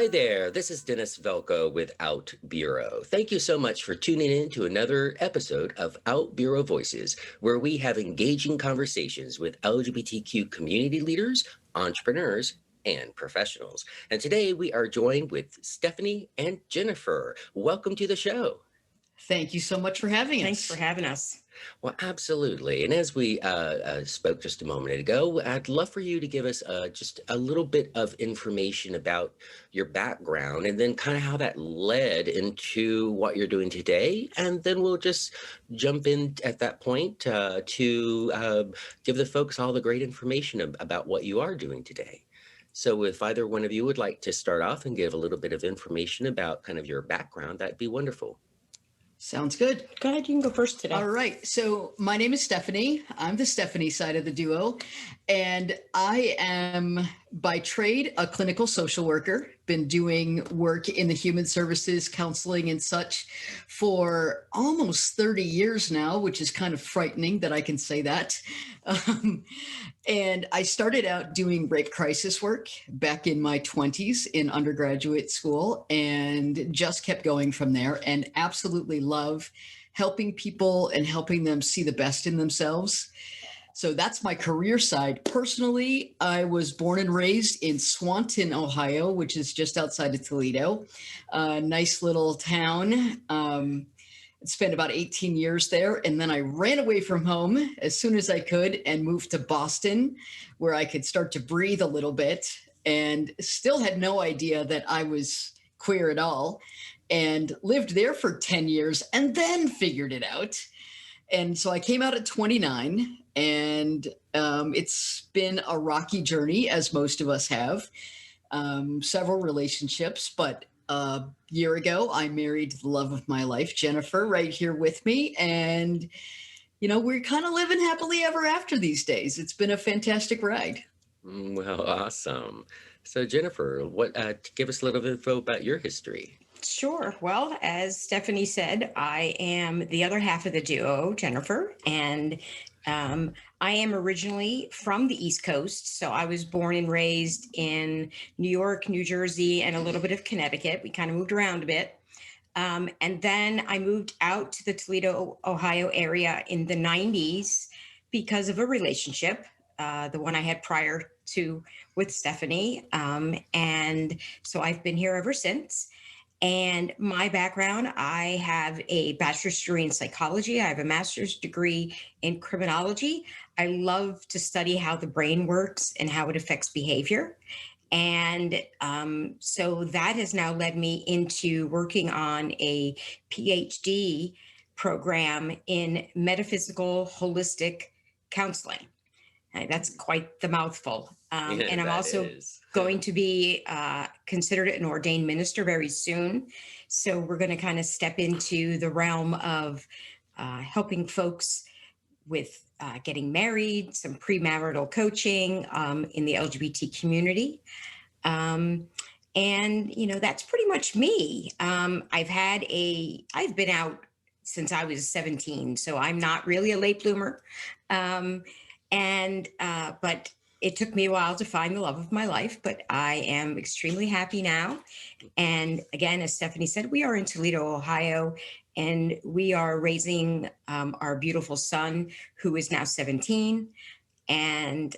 Hi there, this is Dennis Velco with OutBüro. Thank you so much for tuning in to another episode of OutBüro Voices, where we have engaging conversations with LGBTQ community leaders, entrepreneurs, and professionals. And today we are joined with Stephanie and Jennifer. Welcome to the show. Thank you so much for having us. Thanks for having us. Well, absolutely. And as we spoke just a moment ago, I'd love for you to give us just a little bit of information about your background and then kind of how that led into what you're doing today. And then we'll just jump in at that point to give the folks all the great information about what you are doing today. So if either one of you would like to start off and give a little bit of information about kind of your background, that'd be wonderful. Sounds good. Go ahead, you can go first today. All right. So my name is Stephanie. I'm the Stephanie side of the duo. And I am by trade a clinical social worker. Been doing work in the human services, counseling and such for almost 30 years now, which is kind of frightening that I can say that. And I started out doing rape crisis work back in my 20s in undergraduate school and just kept going from there and absolutely love helping people and helping them see the best in themselves. So that's my career side. Personally, I was born and raised in Swanton, Ohio, which is just outside of Toledo, a nice little town. Spent about 18 years there. And then I ran away from home as soon as I could and moved to Boston, where I could start to breathe a little bit and still had no idea that I was queer at all, and lived there for 10 years and then figured it out. And so I came out at 29, and it's been a rocky journey, as most of us have, several relationships, but a year ago, I married the love of my life, Jennifer, right here with me. And, you know, we're kind of living happily ever after these days. It's been a fantastic ride. Well, awesome. So Jennifer, give us a little info about your history. Sure. Well, as Stephanie said, I am the other half of the duo, Jennifer, and I am originally from the East Coast. So I was born and raised in New York, New Jersey, and a little bit of Connecticut. We kind of moved around a bit. And then I moved out to the Toledo, Ohio area in the 90s because of a relationship, the one I had prior to with Stephanie. And so I've been here ever since. And my background, I have a bachelor's degree in psychology. I have a master's degree in criminology. I love to study how the brain works and how it affects behavior. And so that has now led me into working on a PhD program in metaphysical holistic counseling. That's quite the mouthful. And I'm also going to be considered an ordained minister very soon. So we're going to kind of step into the realm of helping folks with getting married, some premarital coaching in the LGBT community. And, you know, that's pretty much me. I've been out since I was 17, so I'm not really a late bloomer. But it took me a while to find the love of my life, but I am extremely happy now. And again, as Stephanie said, we are in Toledo, Ohio, and we are raising our beautiful son, who is now 17. And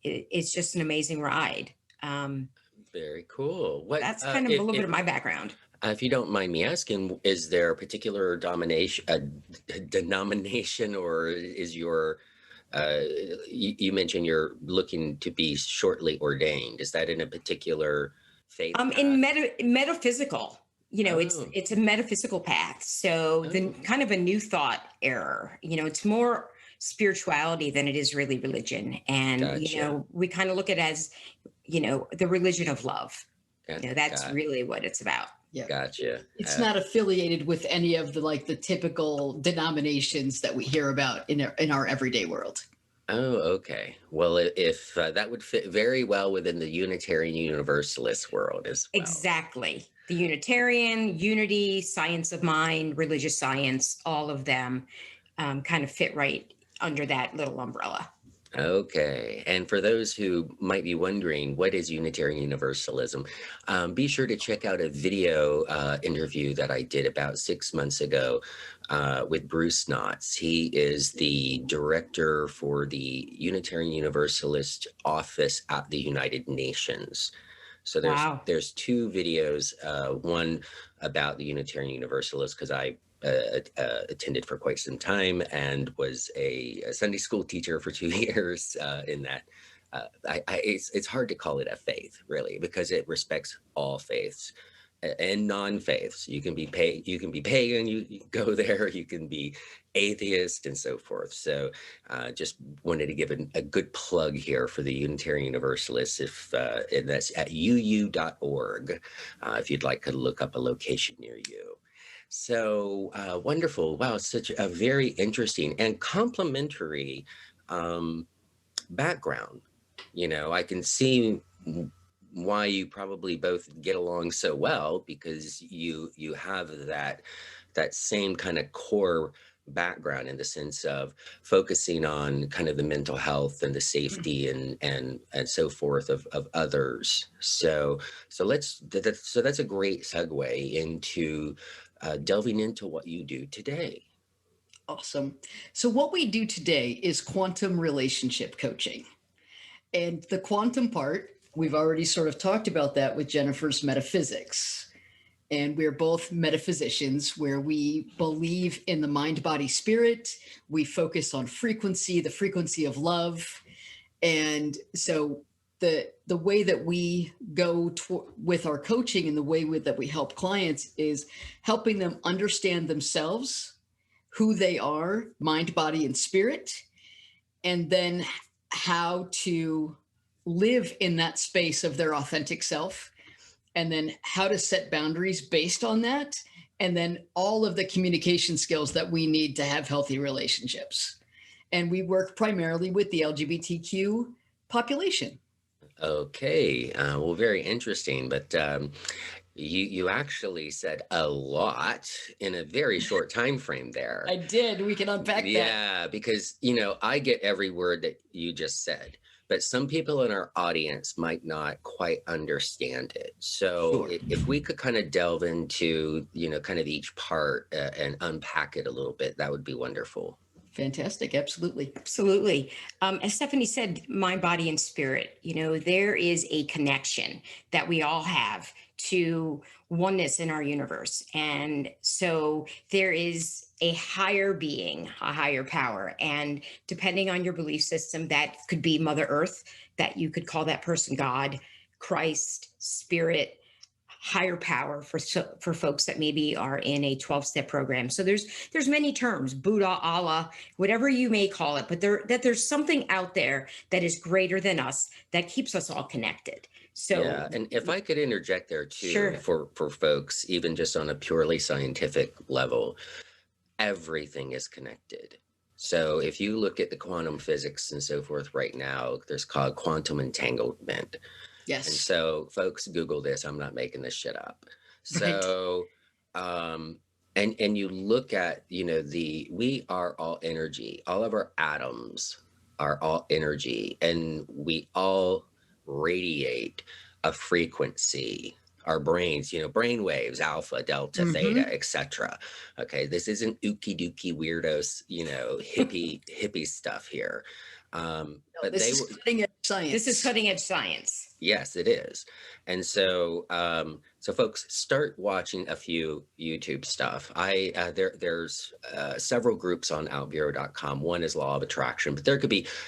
it's just an amazing ride. Very cool. That's kind of a little bit of my background. If you don't mind me asking, is there a particular denomination, or is your you mentioned you're looking to be shortly ordained? Is that in a particular faith? In metaphysical, you know, it's a metaphysical path. So the kind of a new thought error, you know, it's more spirituality than it is really religion. And, Gotcha. You know, we kind of look at it as, you know, the religion of love. You know, that's really what it's about. Yeah. Gotcha. It's not affiliated with any of the typical denominations that we hear about in our everyday world. Oh, okay. Well, if that would fit very well within the Unitarian Universalist world as well. Exactly. The Unitarian, unity, science of mind, religious science, all of them kind of fit right under that little umbrella. Okay. And for those who might be wondering, what is Unitarian Universalism? Be sure to check out a video interview that I did about 6 months ago with Bruce Knotts. He is the director for the Unitarian Universalist office at the United Nations. So Wow. there's two videos, one about the Unitarian Universalists, because I attended for quite some time and was a Sunday school teacher for 2 years in that. It's hard to call it a faith, really, because it respects all faiths and non-faiths. You can be pagan, you can go there, you can be atheist and so forth. So just wanted to give a good plug here for the Unitarian Universalists, and that's at uu.org, if you'd like to look up a location near you. So wonderful. Wow, such a very interesting and complementary background. I can see why you probably both get along so well, because you have that same kind of core background, in the sense of focusing on kind of the mental health and the safety and so forth of others. So that's a great segue into delving into what you do today. Awesome. So, what we do today is quantum relationship coaching. And the quantum part, we've already sort of talked about that with Jennifer's metaphysics. And we're both metaphysicians where we believe in the mind, body, spirit. We focus on frequency, the frequency of love. And so the way that we go with our coaching and the way that we help clients is helping them understand themselves, who they are, mind, body, and spirit, and then how to live in that space of their authentic self, and then how to set boundaries based on that, and then all of the communication skills that we need to have healthy relationships. And we work primarily with the LGBTQ population. Okay, well, very interesting. But you actually said a lot in a very short time frame there. I did. We can unpack that. Yeah, because I get every word that you just said, but some people in our audience might not quite understand it. So Sure. if we could kind of delve into kind of each part and unpack it a little bit, that would be wonderful. Fantastic. Absolutely. Absolutely. As Stephanie said, mind, body, and spirit, there is a connection that we all have to oneness in our universe. And so there is a higher being, a higher power. And depending on your belief system, that could be Mother Earth, that you could call that person God, Christ, spirit, higher power for folks that maybe are in a 12-step program. So there's many terms, Buddha, Allah, whatever you may call it, but there's something out there that is greater than us that keeps us all connected. So Yeah, and if I could interject there too, sure. for folks, even just on a purely scientific level, everything is connected. So if you look at the quantum physics and so forth right now, there's called quantum entanglement. Yes. And so folks, Google this. I'm not making this shit up. So, and you look at, we are all energy. All of our atoms are all energy, and we all radiate a frequency. Our brains, brain waves, alpha, delta, theta, etc. Okay, this isn't ookie dookie weirdos, hippie stuff here. But this is cutting edge science. This is cutting edge science. Yes, it is. And so, so folks, start watching a few YouTube stuff. There's several groups on outbureau.com. One is Law of Attraction, but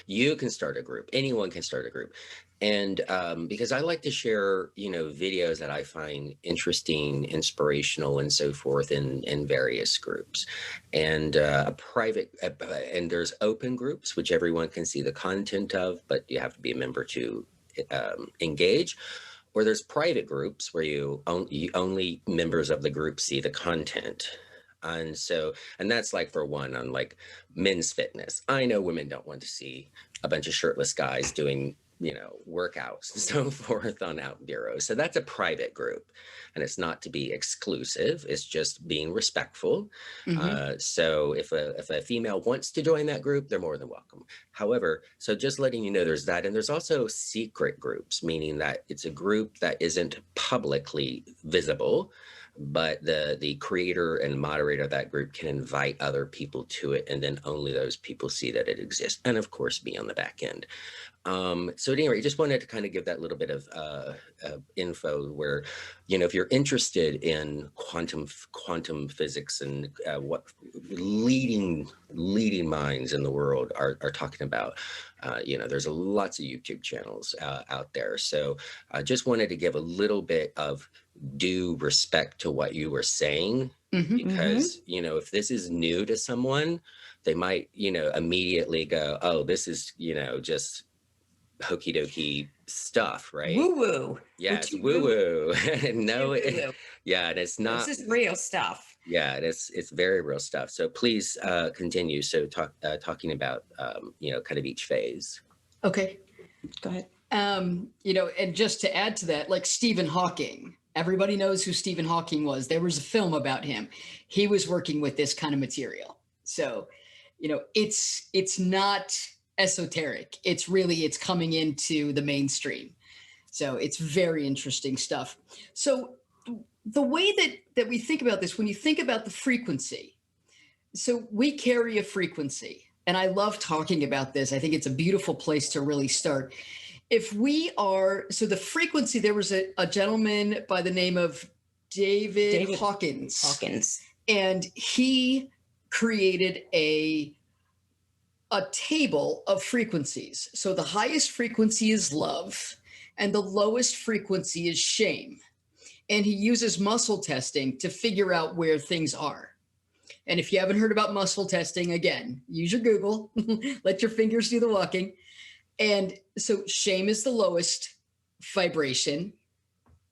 you can start a group. Anyone can start a group. And because I like to share, videos that I find interesting, inspirational, and so forth in various groups, and and there's open groups which everyone can see the content of, but you have to be a member to engage. Or there's private groups where only members of the group see the content. And that's like, for one, on like men's fitness. I know women don't want to see a bunch of shirtless guys doing workouts and so forth on OutBüro. So that's a private group, and it's not to be exclusive. It's just being respectful. So if a female wants to join that group, they're more than welcome. However, so just letting you know, there's that, and there's also secret groups, meaning that it's a group that isn't publicly visible, but the creator and moderator of that group can invite other people to it, and then only those people see that it exists, and of course be on the back end. So anyway, just wanted to kind of give that little bit of info where, if you're interested in quantum physics and what leading minds in the world are talking about, there's lots of YouTube channels out there. So I just wanted to give a little bit of due respect to what you were saying, because, if this is new to someone, they might, immediately go, oh, this is, just hokey dokey stuff, right? Woo woo. Yeah, it's woo woo. No, yeah, and it's not. This is real stuff. Yeah, it's very real stuff. So please continue. So talking about kind of each phase. Okay, go ahead. And just to add to that, like Stephen Hawking. Everybody knows who Stephen Hawking was. There was a film about him. He was working with this kind of material. So, it's not esoteric. It's coming into the mainstream. So it's very interesting stuff. So the way that we think about this, when you think about the frequency, so we carry a frequency, and I love talking about this. I think it's a beautiful place to really start. If we are, so the frequency, there was a gentleman by the name of David Hawkins, and he created a table of frequencies. So the highest frequency is love, and the lowest frequency is shame. And he uses muscle testing to figure out where things are. And if you haven't heard about muscle testing, again, use your Google, let your fingers do the walking. And so shame is the lowest vibration,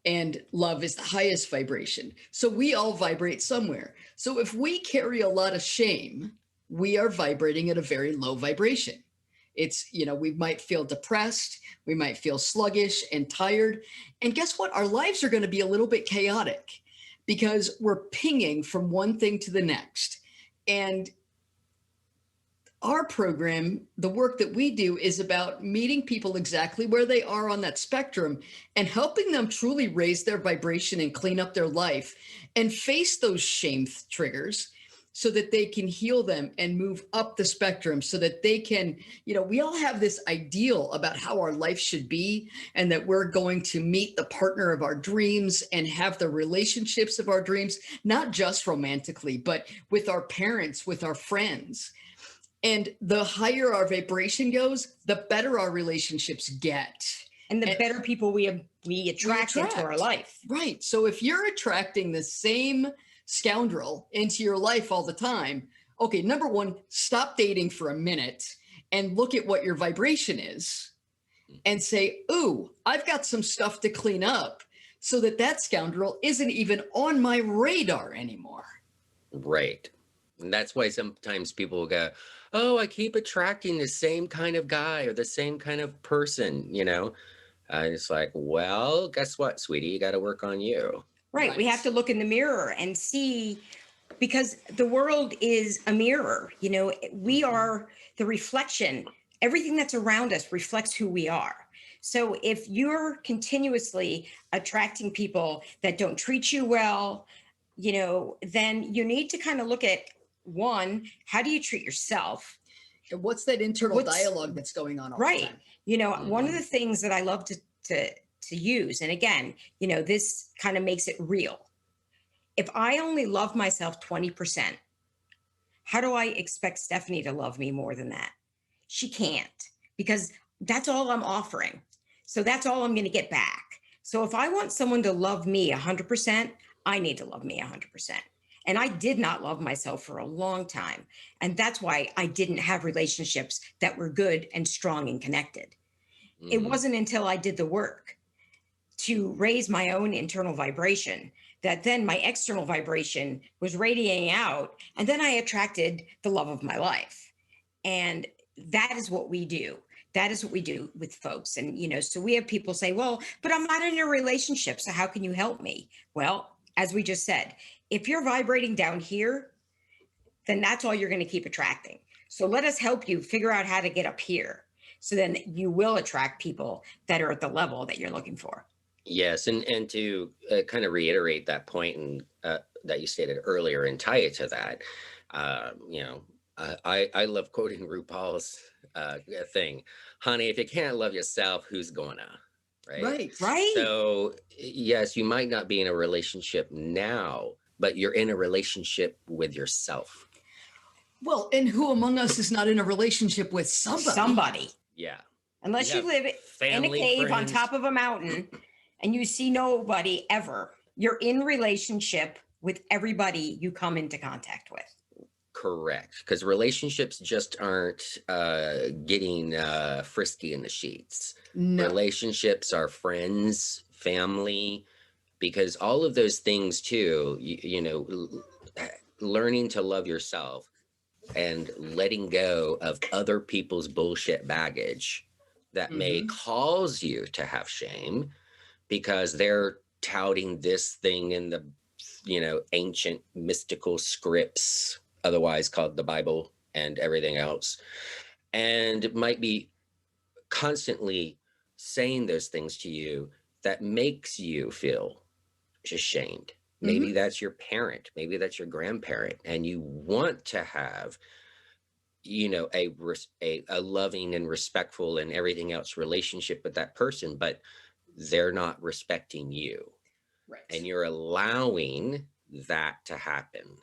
and love is the highest vibration. So we all vibrate somewhere. So if we carry a lot of shame, we are vibrating at a very low vibration. It's, we might feel depressed, we might feel sluggish and tired. And guess what? Our lives are going to be a little bit chaotic because we're pinging from one thing to the next. And our program, the work that we do, is about meeting people exactly where they are on that spectrum and helping them truly raise their vibration and clean up their life and face those shame triggers, so that they can heal them and move up the spectrum, so that they can, we all have this ideal about how our life should be, and that we're going to meet the partner of our dreams and have the relationships of our dreams, not just romantically, but with our parents, with our friends. And the higher our vibration goes, the better our relationships get. And the better people we attract into our life. Right. So if you're attracting the same scoundrel into your life all the time, okay, number one, stop dating for a minute and look at what your vibration is and say, ooh, I've got some stuff to clean up, so that scoundrel isn't even on my radar anymore. Right. And that's why sometimes people will go, oh, I keep attracting the same kind of guy or the same kind of person, it's like, well, guess what, sweetie, you got to work on you. Right. We have to look in the mirror and see, because the world is a mirror. We are the reflection. Everything that's around us reflects who we are. So if you're continuously attracting people that don't treat you well, then you need to kind of look at, one, how do you treat yourself? And what's that internal dialogue that's going on all the time? One of the things that I love to use, and again, this kind of makes it real. If I only love myself 20%, how do I expect Stephanie to love me more than that? She can't, because that's all I'm offering. So that's all I'm going to get back. So if I want someone to love me 100%, I need to love me 100%. And I did not love myself for a long time. And that's why I didn't have relationships that were good and strong and connected. It wasn't until I did the work to raise my own internal vibration that then my external vibration was radiating out. And then I attracted the love of my life. And that is what we do. That is what we do with folks. And, so we have people say, well, but I'm not in a relationship. So how can you help me? Well, as we just said, if you're vibrating down here, then that's all you're going to keep attracting. So let us help you figure out how to get up here. So then you will attract people that are at the level that you're looking for. Yes, and to kind of reiterate that point and that you stated earlier and tie it to that, I love quoting RuPaul's thing, honey, if you can't love yourself, who's gonna, right? Right. Right. So yes, you might not be in a relationship now, but you're in a relationship with yourself. Well, and who among us is not in a relationship with somebody? Somebody. Yeah. Unless you live in a family, cave on friends. top of a mountain and you see nobody ever, you're in relationship with everybody you come into contact with. Correct, because relationships just aren't getting frisky in the sheets. No. Relationships are friends, family, because all of those things too, learning to love yourself and letting go of other people's bullshit baggage that may cause you to have shame because they're touting this thing in the ancient mystical scripts, otherwise called the Bible and everything else, and might be constantly saying those things to you that makes you feel ashamed. Maybe that's your parent, maybe that's your grandparent, and you want to have a loving and respectful and everything else relationship with that person, but they're not respecting you. Right. And you're allowing that to happen.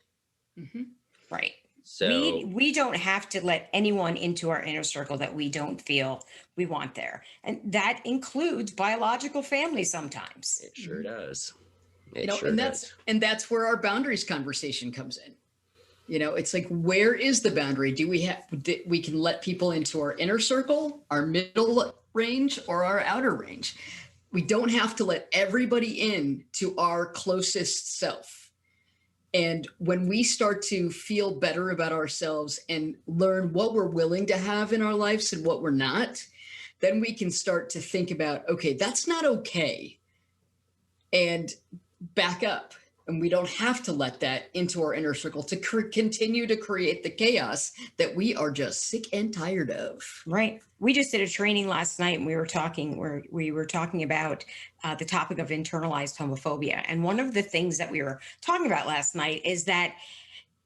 Right. So we don't have to let anyone into our inner circle that we don't feel we want there. And that includes biological family sometimes. it sure does. And that's where our boundaries conversation comes in. It's like, where is the boundary? We can let people into our inner circle, our middle range, or our outer range. We don't have to let everybody in to our closest self. And when we start to feel better about ourselves and learn what we're willing to have in our lives and what we're not, then we can start to think about, okay, that's not okay, and back up. And we don't have to let that into our inner circle to continue to create the chaos that we are just sick and tired of. Right. We just did a training last night and we were talking about the topic of internalized homophobia. And one of the things that we were talking about last night is that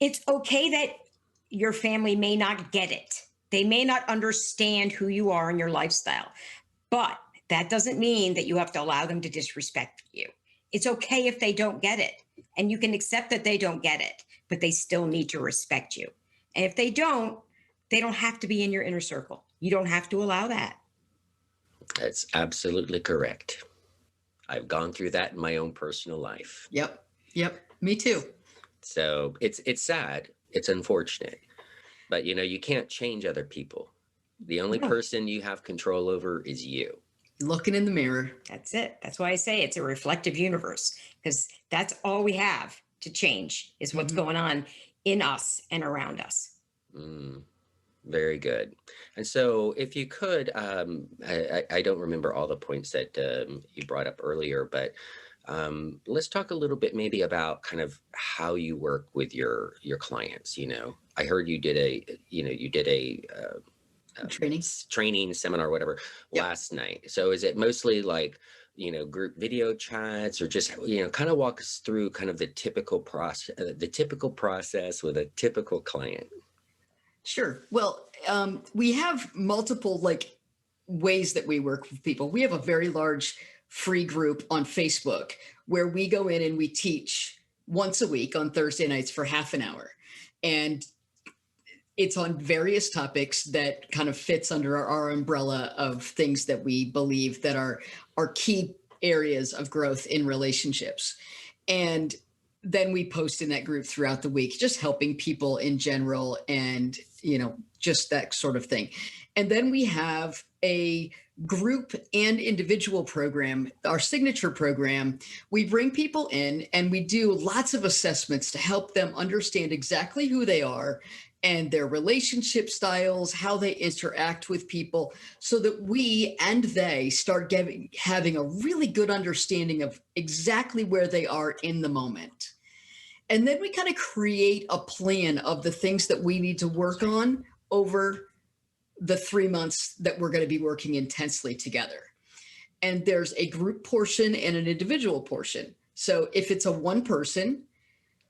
it's okay that your family may not get it. They may not understand who you are and your lifestyle, but that doesn't mean that you have to allow them to disrespect you. It's okay if they don't get it. And you can accept that they don't get it, but they still need to respect you. And if they don't have to be in your inner circle. You don't have to allow that. That's absolutely correct. I've gone through that in my own personal life. Yep. Me too. So it's sad. It's unfortunate. But, you can't change other people. The only person you have control over is you. Looking in the mirror. That's it. That's why I say it's a reflective universe, because that's all we have to change is what's going on in us and around us. Very good. And so if you could, I don't remember all the points that you brought up earlier, but let's talk a little bit maybe about kind of how you work with your clients. I heard you did a training seminar, whatever, last night. So is it mostly like, group video chats, or just, kind of walk us through kind of the typical process with a typical client? Sure. Well, we have multiple ways that we work with people. We have a very large free group on Facebook where we go in and we teach once a week on Thursday nights for half an hour. And it's on various topics that kind of fits under our umbrella of things that we believe that are key areas of growth in relationships. And then we post in that group throughout the week, just helping people in general and, just that sort of thing. And then we have a group and individual program, our signature program. We bring people in and we do lots of assessments to help them understand exactly who they are and their relationship styles, how they interact with people, so that we and they start having a really good understanding of exactly where they are in the moment. And then we kind of create a plan of the things that we need to work on over the 3 months that we're going to be working intensely together. And there's a group portion and an individual portion. So if it's a one person,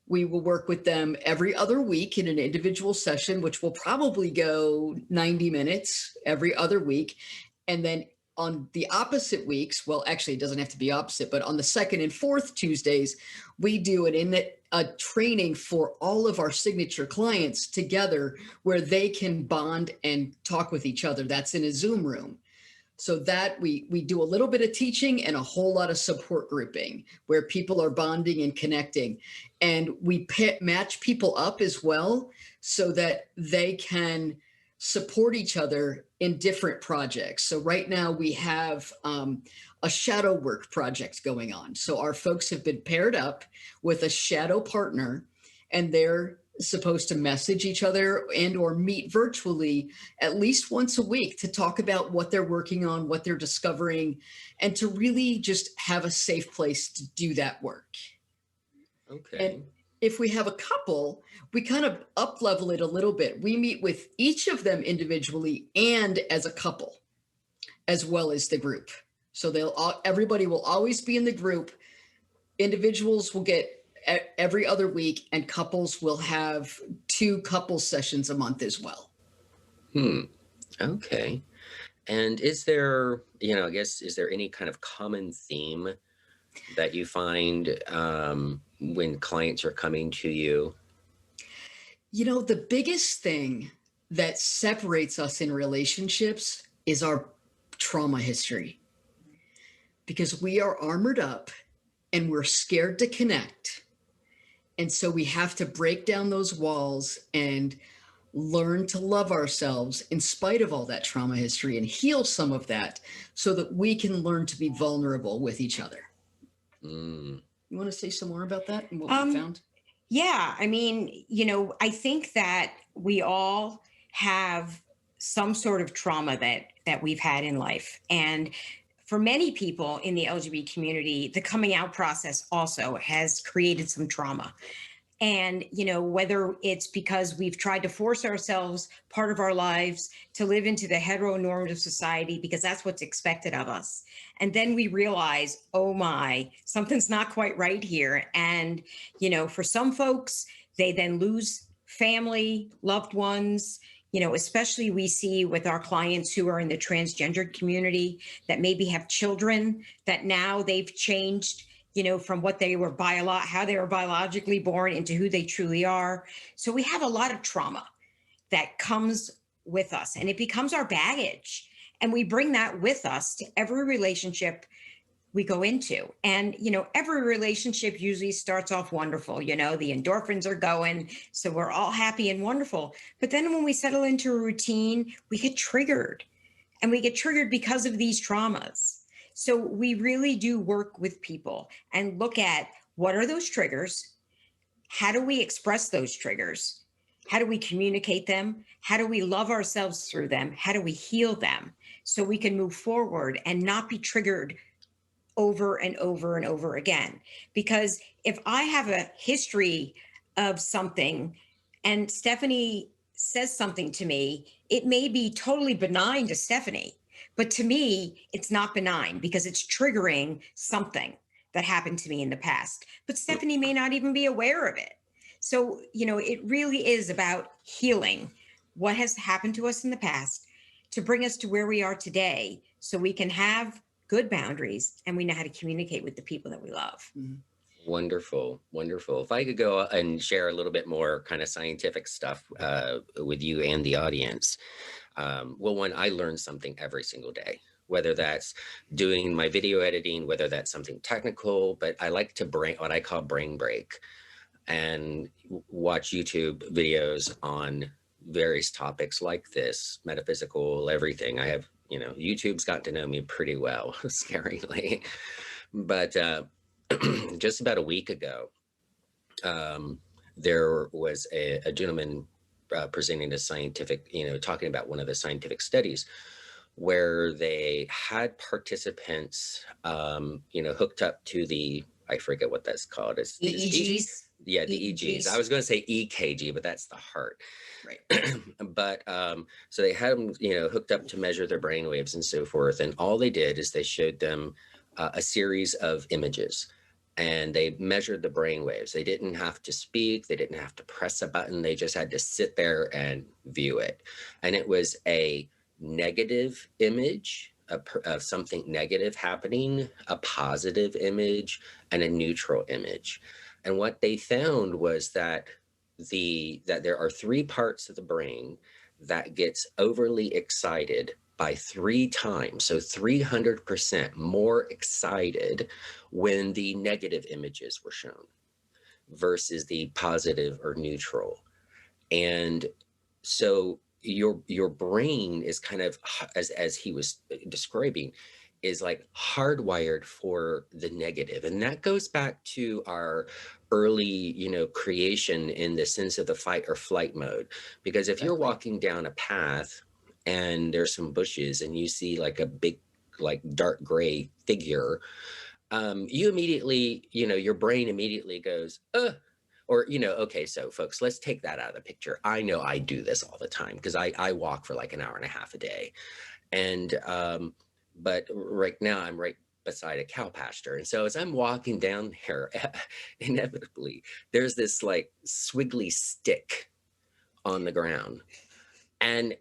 we will work with them every other week in an individual session, which will probably go 90 minutes every other week. And then on the opposite weeks, well, actually, it doesn't have to be opposite, but on the second and fourth Tuesdays, we do a training for all of our signature clients together where they can bond and talk with each other. That's in a Zoom room. So that we do a little bit of teaching and a whole lot of support grouping where people are bonding and connecting. And we match people up as well so that they can support each other in different projects. So right now we have a shadow work project going on. So our folks have been paired up with a shadow partner, and they're supposed to message each other and or meet virtually at least once a week to talk about what they're working on, what they're discovering, and to really just have a safe place to do that work. Okay. And if we have a couple, we kind of up level it a little bit. We meet with each of them individually and as a couple, as well as the group. So everybody will always be in the group. Individuals will get every other week, and couples will have 2 couple sessions a month as well. Okay. And is there, I guess, is there any kind of common theme that you find when clients are coming to you? The biggest thing that separates us in relationships is our trauma history, because we are armored up and we're scared to connect. And so we have to break down those walls and learn to love ourselves in spite of all that trauma history and heal some of that so that we can learn to be vulnerable with each other. You want to say some more about that and what we found? Yeah. I mean, I think that we all have some sort of trauma that we've had in life. And for many people in the LGBT community, the coming out process also has created some trauma. And, whether it's because we've tried to force ourselves part of our lives to live into the heteronormative society because that's what's expected of us. And then we realize, oh my, something's not quite right here. And, for some folks, they then lose family, loved ones. Especially we see with our clients who are in the transgender community that maybe have children that now they've changed, from what they were how they were biologically born into who they truly are. So we have a lot of trauma that comes with us, and it becomes our baggage. And we bring that with us to every relationship we go into. And, every relationship usually starts off wonderful. The endorphins are going. So we're all happy and wonderful. But then when we settle into a routine, we get triggered, and we get triggered because of these traumas. So we really do work with people and look at what are those triggers? How do we express those triggers? How do we communicate them? How do we love ourselves through them? How do we heal them so we can move forward and not be triggered over and over and over again? Because if I have a history of something and Stephanie says something to me, it may be totally benign to Stephanie, but to me, it's not benign because it's triggering something that happened to me in the past. But Stephanie may not even be aware of it. So, it really is about healing what has happened to us in the past to bring us to where we are today so we can have good boundaries and we know how to communicate with the people that we love. Wonderful. Wonderful. If I could go and share a little bit more kind of scientific stuff with you and the audience. Well, one, I learn something every single day, whether that's doing my video editing, whether that's something technical, but I like to what I call brain break and watch YouTube videos on various topics like this, metaphysical, everything. I have, YouTube's got to know me pretty well, scaringly. But just about a week ago, there was a gentleman presenting a scientific, talking about one of the scientific studies where they had participants, hooked up to the, I forget what that's called. It's EEGs. yeah, the EGs. I was going to say EKG, but that's the heart. Right. But so they had them, hooked up to measure their brain waves and so forth. And all they did is they showed them a series of images and they measured the brain waves. They didn't have to speak. They didn't have to press a button. They just had to sit there and view it. And it was a negative image of something negative happening, a positive image, and a neutral image. And what they found was that that there are three parts of the brain that gets overly excited by 3 times, so 300% more excited when the negative images were shown versus the positive or neutral. And so your brain is kind of, as he was describing, is like hardwired for the negative. And that goes back to our early, creation in the sense of the fight or flight mode. Because if you're Exactly. walking down a path and there's some bushes and you see like a big, like dark gray figure, you immediately, your brain immediately goes, or, okay, so folks, let's take that out of the picture. I know I do this all the time because I walk for like an hour and a half a day. And, but right now I'm right beside a cow pasture. And so as I'm walking down there, inevitably, there's this like swiggly stick on the ground. And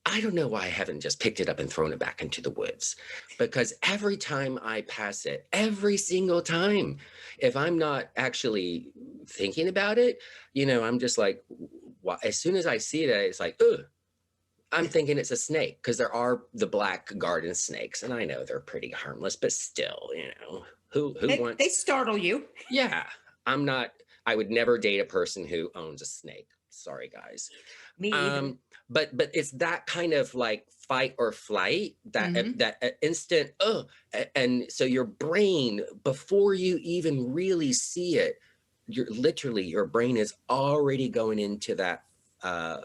I don't know why I haven't just picked it up and thrown it back into the woods, because every time I pass it, every single time, if I'm not actually thinking about it, I'm just like, as soon as I see it, it's like, ugh, I'm thinking it's a snake, because there are the black garden snakes, and I know they're pretty harmless, but still, who They wants? startle you. Yeah, I would never date a person who owns a snake. Sorry, guys. Me either. But it's that kind of like fight or flight, that Mhm. that instant, and so your brain, before you even really see it, your brain is already going into that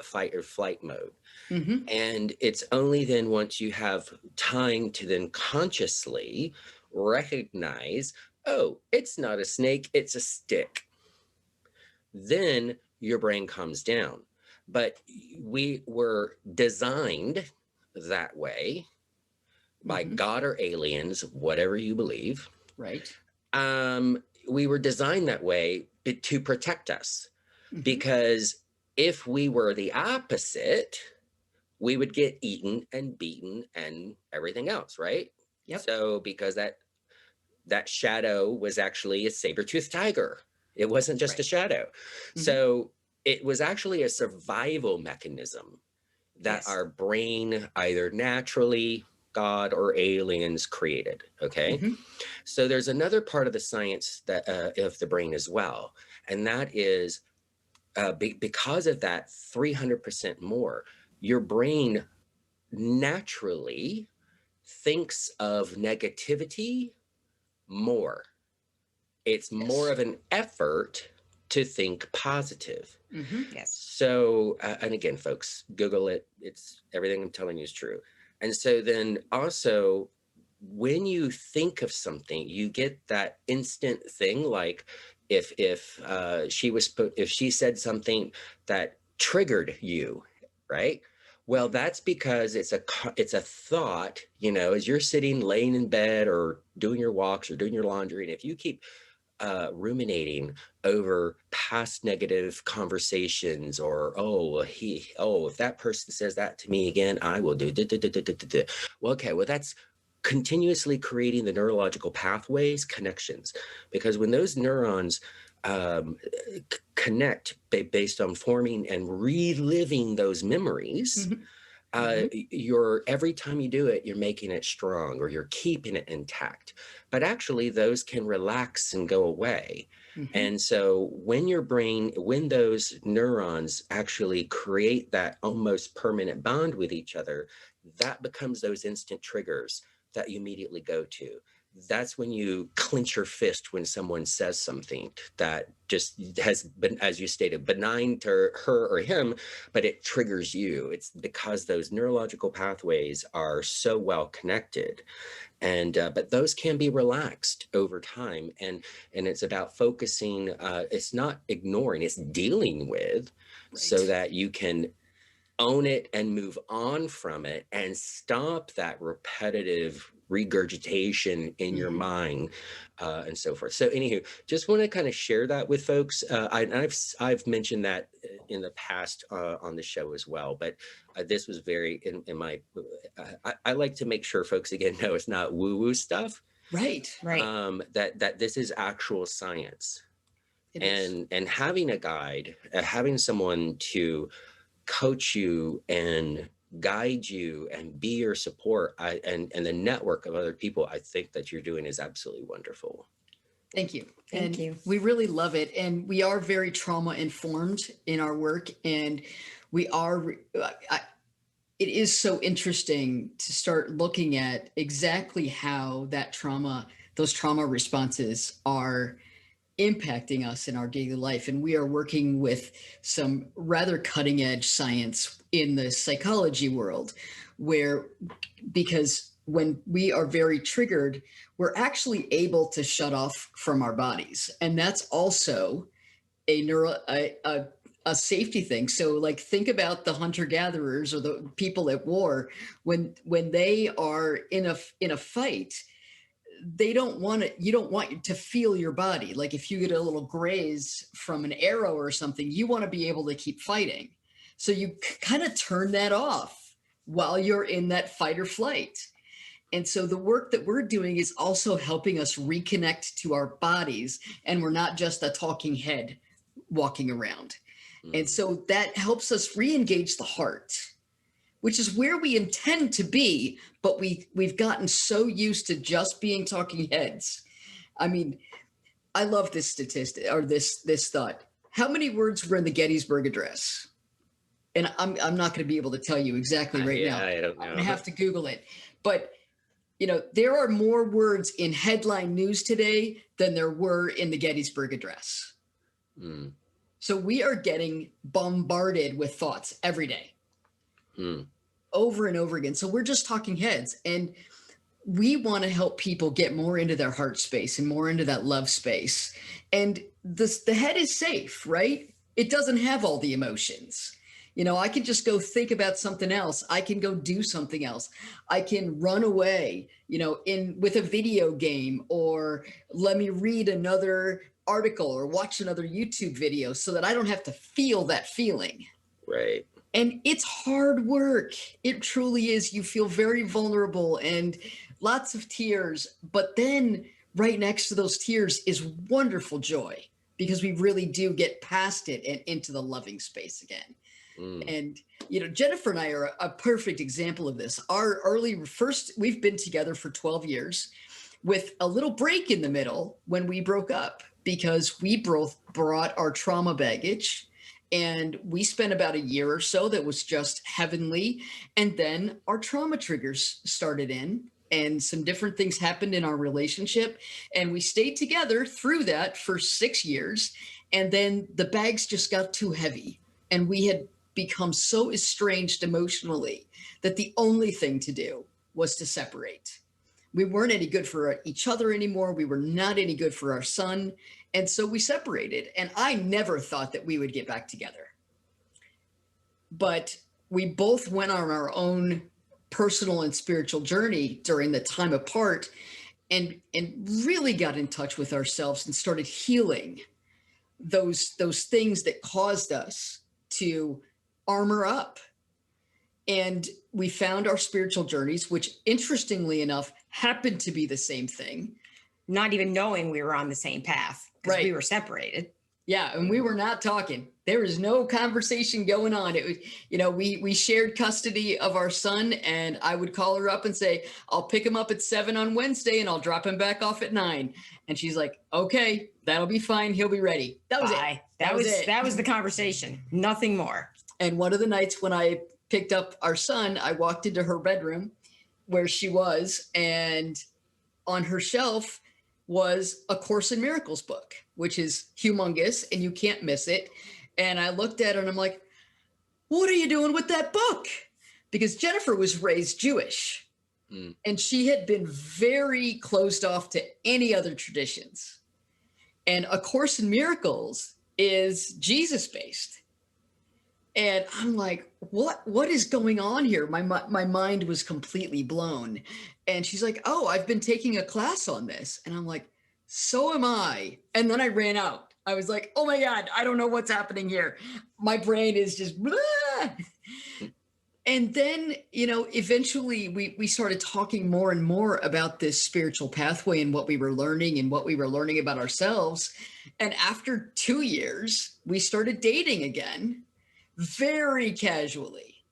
fight or flight mode. Mhm. And it's only then once you have time to then consciously recognize, oh, it's not a snake, it's a stick, then your brain calms down. But we were designed that way by Mhm. God or aliens, whatever you believe. Right. We were designed that way to protect us, Mhm. because if we were the opposite, we would get eaten and beaten and everything else, right? Yep. So because that shadow was actually a saber-toothed tiger. It wasn't That's just a right. shadow. Mhm. So it was actually a survival mechanism that Yes. our brain either naturally, God or aliens created. Okay. Mhm. So there's another part of the science that of the brain as well. And that is because of that 300% more, your brain naturally thinks of negativity more. It's more Yes. of an effort to think positive. Mhm. Yes. So, and again, folks, Google it. It's everything I'm telling you is true. And so then also, when you think of something, you get that instant thing. Like if she said something that triggered you, right? Well, that's because it's a thought. As you're sitting, laying in bed, or doing your walks, or doing your laundry, and if you keep ruminating over past negative conversations, or if that person says that to me again, I will do. Well, okay, well, that's continuously creating the neurological pathways connections, because when those neurons connect based on forming and reliving those memories, Mhm. Mhm. you're every time you do it, you're making it strong, or you're keeping it intact. But actually, those can relax and go away. Mhm. And so when those neurons actually create that almost permanent bond with each other, that becomes those instant triggers that you immediately go to. that's when you clench your fist when someone says something that just has been, as you stated, benign to her or him, but it triggers you. It's because those neurological pathways are so well connected. And but those can be relaxed over time, and it's about focusing. It's not ignoring, it's dealing with, Right. so that you can own it and move on from it and stop that repetitive regurgitation in your Mhm. mind, and so forth. So anywho, just want to kind of share that with folks. I've mentioned that in the past on the show as well, but this was very in my I like to make sure folks again know it's not woo woo stuff, Right. Right. that this is actual science. It is. And having a guide, having someone to coach you and guide you and be your support, and the network of other people I think that you're doing is absolutely wonderful. Thank you. Thank And you. we really love it. And we are very trauma informed in our work. And we are, it is so interesting to start looking at exactly how those trauma responses are impacting us in our daily life. And we are working with some rather cutting edge science in the psychology world, where, because when we are very triggered, we're actually able to shut off from our bodies. And that's also a safety thing. So like think about the hunter gatherers or the people at war, when they are in a fight, they don't want it, you don't want to feel your body. Like if you get a little graze from an arrow or something, you want to be able to keep fighting. So you kind of turn that off while you're in that fight or flight. And so the work that we're doing is also helping us reconnect to our bodies, and we're not just a talking head walking around. And Mm, so that helps us re-engage the heart, which is where we intend to be, but we've gotten so used to just being talking heads. I mean, I love this statistic, or this thought. How many words were in the Gettysburg Address? And I'm not going to be able to tell you exactly right now. I don't I'm going to know. have to Google it. But there are more words in headline news today than there were in the Gettysburg Address. Mm, So we are getting bombarded with thoughts every day, mm, over and over again. So we're just talking heads. And we want to help people get more into their heart space and more into that love space. And the head is safe, right? It doesn't have all the emotions. I can just go think about something else. I can go do something else. I can run away, in with a video game, or let me read another article or watch another YouTube video so that I don't have to feel that feeling. right. And it's hard work. It truly is. You feel very vulnerable and lots of tears. But then right next to those tears is wonderful joy, because we really do get past it and into the loving space again. Mm, And, Jennifer and I are a perfect example of this. We've been together for 12 years with a little break in the middle when we broke up, because we both brought our trauma baggage, and we spent about a year or so that was just heavenly. And then our trauma triggers started in, and some different things happened in our relationship. And we stayed together through that for 6 years. And then the bags just got too heavy. And we had become so estranged emotionally that the only thing to do was to separate. We weren't any good for each other anymore. We were not any good for our son. And so we separated. And I never thought that we would get back together. But we both went on our own personal and spiritual journey during the time apart, and really got in touch with ourselves and started healing those things that caused us to armor up. And we found our spiritual journeys, which interestingly enough happened to be the same thing. Not even knowing we were on the same path because we Right. were separated. Yeah, and we were not talking. There was no conversation going on. It was, we shared custody of our son, and I would call her up and say, "I'll pick him up at 7 on Wednesday, and I'll drop him back off at 9." And she's like, "Okay, that'll be fine. He'll be ready." That was Bye. it. That was it. That was the conversation. Nothing more. And one of the nights when I picked up our son, I walked into her bedroom where she was, and on her shelf was A Course in Miracles book, which is humongous and you can't miss it. And I looked at it and I'm like, what are you doing with that book? Because Jennifer was raised Jewish and she had been very closed off to any other traditions. And A Course in Miracles is Jesus based. And I'm like, what is going on here? My mind was completely blown. And she's like, oh, I've been taking a class on this. And I'm like, so am I. And then I ran out. I was like, oh my God, I don't know what's happening here. My brain is just blah. And then, eventually we started talking more and more about this spiritual pathway and what we were learning and what we were learning about ourselves. And after 2 years, we started dating again, very casually,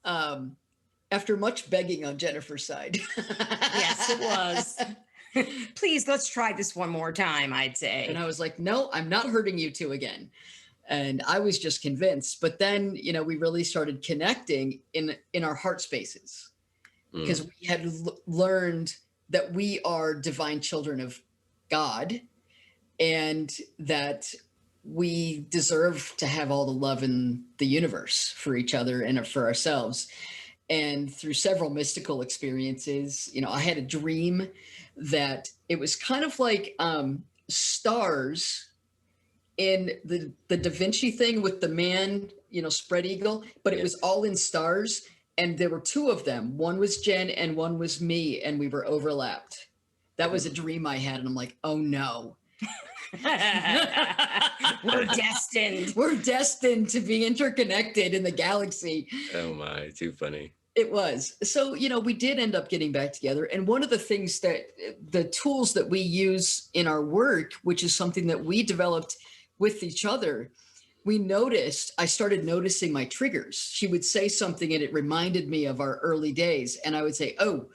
after much begging on Jennifer's side. Yes, it was. Please, let's try this one more time, I'd say. And I was like, no, I'm not hurting you two again. And I was just convinced. But then, we really started connecting in our heart spaces because we had learned that we are divine children of God and that we deserve to have all the love in the universe for each other and for ourselves. And through several mystical experiences, I had a dream that it was kind of like stars in the Da Vinci thing with the man, spread eagle, but it was all in stars. And there were two of them. One was Jen and one was me, and we were overlapped. That was a dream I had. And I'm like, oh no. We're destined. We're destined to be interconnected in the galaxy. Oh my, too funny. It was. So, we did end up getting back together. And one of the things the tools that we use in our work, which is something that we developed with each other, I started noticing my triggers. She would say something and it reminded me of our early days. And I would say, oh,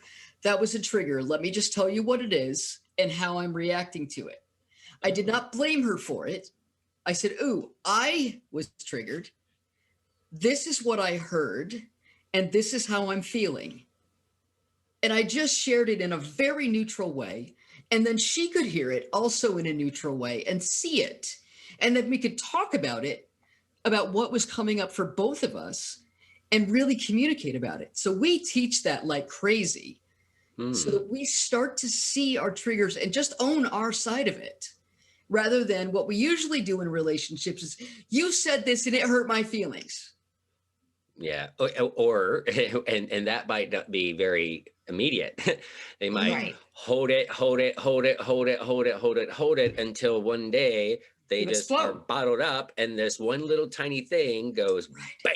that was a trigger. Let me just tell you what it is and how I'm reacting to it. I did not blame her for it. I said, ooh, I was triggered. This is what I heard. And this is how I'm feeling. And I just shared it in a very neutral way. And then she could hear it also in a neutral way and see it. And then we could talk about it, about what was coming up for both of us and really communicate about it. So we teach that like crazy so that we start to see our triggers and just own our side of it. Rather than what we usually do in relationships is, you said this and it hurt my feelings. Yeah. Or and that might not be very immediate. They might hold it until one day they just are bottled up and this one little tiny thing goes bam.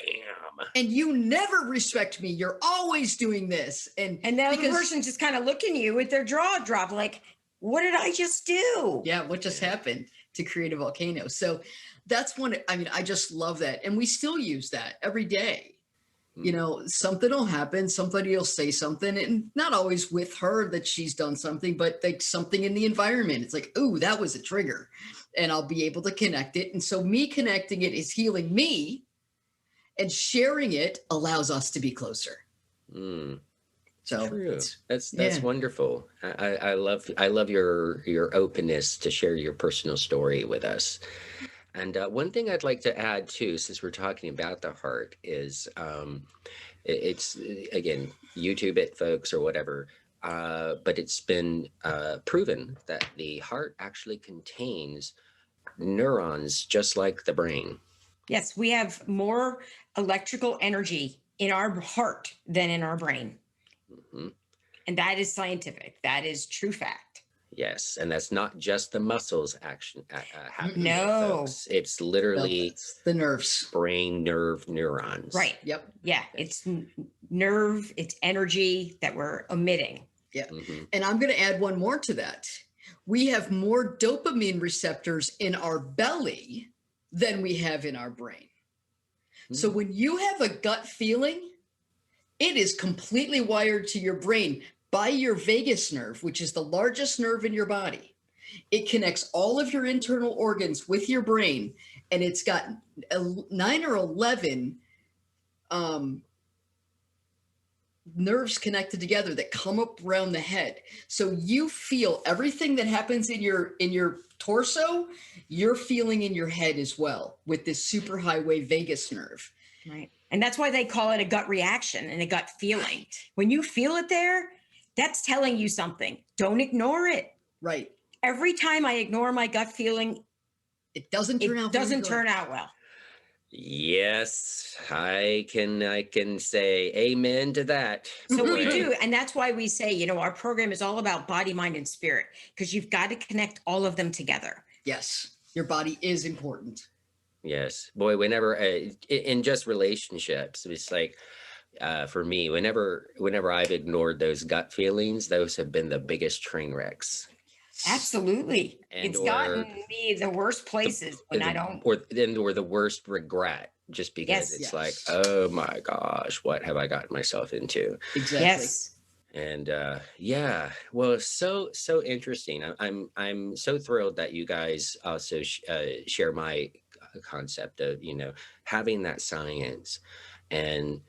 And you never respect me. You're always doing this. And the other person just kind of looking at you with their jaw dropped like, what did I just do? Yeah, what just happened to create a volcano? So that's one, I just love that. And we still use that every day. Something will happen, somebody will say something, and not always with her that she's done something, but like something in the environment. It's like, ooh, that was a trigger. And I'll be able to connect it. And so me connecting it is healing me, and sharing it allows us to be closer. So true. That's wonderful. I love your openness to share your personal story with us. And one thing I'd like to add too, since we're talking about the heart, is it's again, YouTube it, folks, or whatever. But it's been proven that the heart actually contains neurons just like the brain. Yes, we have more electrical energy in our heart than in our brain. And that is scientific. That is true fact. Yes, and that's not just the muscles action happening. No, folks. It's literally it's the nerves, brain, neurons. Right. Yep. Yeah, it's nerve, it's energy that we're emitting. Yeah. And I'm going to add one more to that. We have more dopamine receptors in our belly than we have in our brain. So when you have a gut feeling, it is completely wired to your brain by your vagus nerve, which is the largest nerve in your body. It connects all of your internal organs with your brain, and it's got 9 or 11 nerves connected together that come up around the head. So you feel everything that happens in your torso, you're feeling in your head as well with this superhighway vagus nerve. Right. And that's why they call it a gut reaction and a gut feeling. Right. When you feel it there, that's telling you something. Don't ignore it. Right. Every time I ignore my gut feeling, it doesn't turn out well. Yes, I can say amen to that. So we do. And that's why we say, our program is all about body, mind, and spirit, because you've got to connect all of them together. Yes. Your body is important. Yes. Boy, whenever in just relationships, it's like for me, whenever I've ignored those gut feelings, those have been the biggest train wrecks. Absolutely. It's gotten me the worst places when I don't. Or the worst regret, just because it's like, oh my gosh, what have I gotten myself into? Exactly. Yes. And well, so interesting. I'm so thrilled that you guys also share my concept of having that science and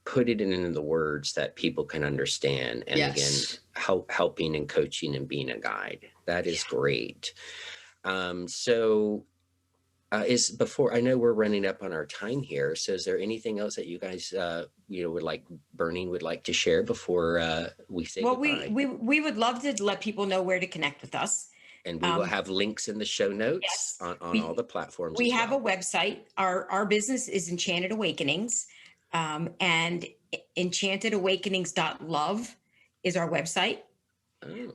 put it into the words that people can understand, and again, helping and coaching and being a guide. That is great. So is before, I know we're running up on our time here, so is there anything else that you guys would like to share before we say goodbye? we would love to let people know where to connect with us. And we will have links in the show notes on all the platforms. We have a website. Our business is Enchanted Awakenings, and enchantedawakenings.love is our website. Oh.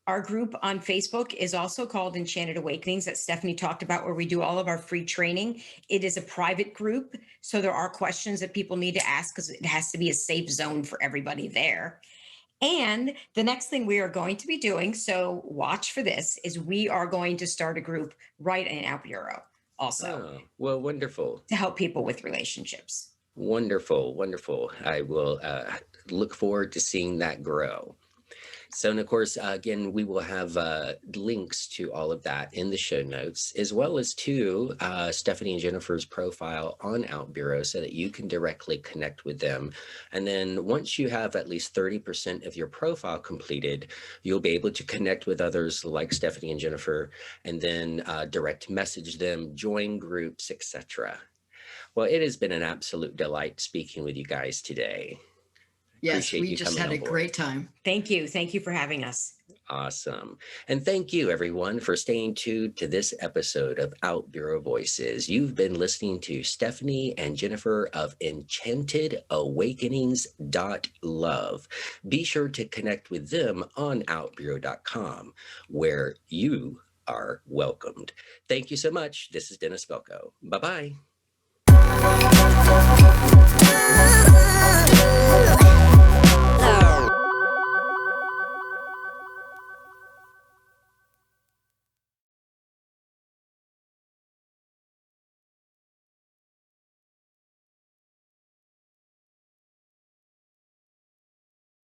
Our group on Facebook is also called Enchanted Awakenings, that Stephanie talked about, where we do all of our free training. It is a private group, so there are questions that people need to ask because it has to be a safe zone for everybody there. And the next thing we are going to be doing, so watch for this, is we are going to start a group right in OutBüro also. Oh, well, wonderful. To help people with relationships. Wonderful, wonderful. I will look forward to seeing that grow. So, and of course, again, we will have links to all of that in the show notes, as well as to Stephanie and Jennifer's profile on OutBüro, so that you can directly connect with them. And then once you have at least 30% of your profile completed, you'll be able to connect with others like Stephanie and Jennifer, and then direct message them, join groups, etc. Well, it has been an absolute delight speaking with you guys today. Yes, we just had a great time. Thank you. Thank you for having us. Awesome. And thank you, everyone, for staying tuned to this episode of OutBüro Voices. You've been listening to Stephanie and Jennifer of Enchanted Awakenings.love. Be sure to connect with them on outbureau.com, where you are welcomed. Thank you so much. This is Dennis Velco. Bye-bye.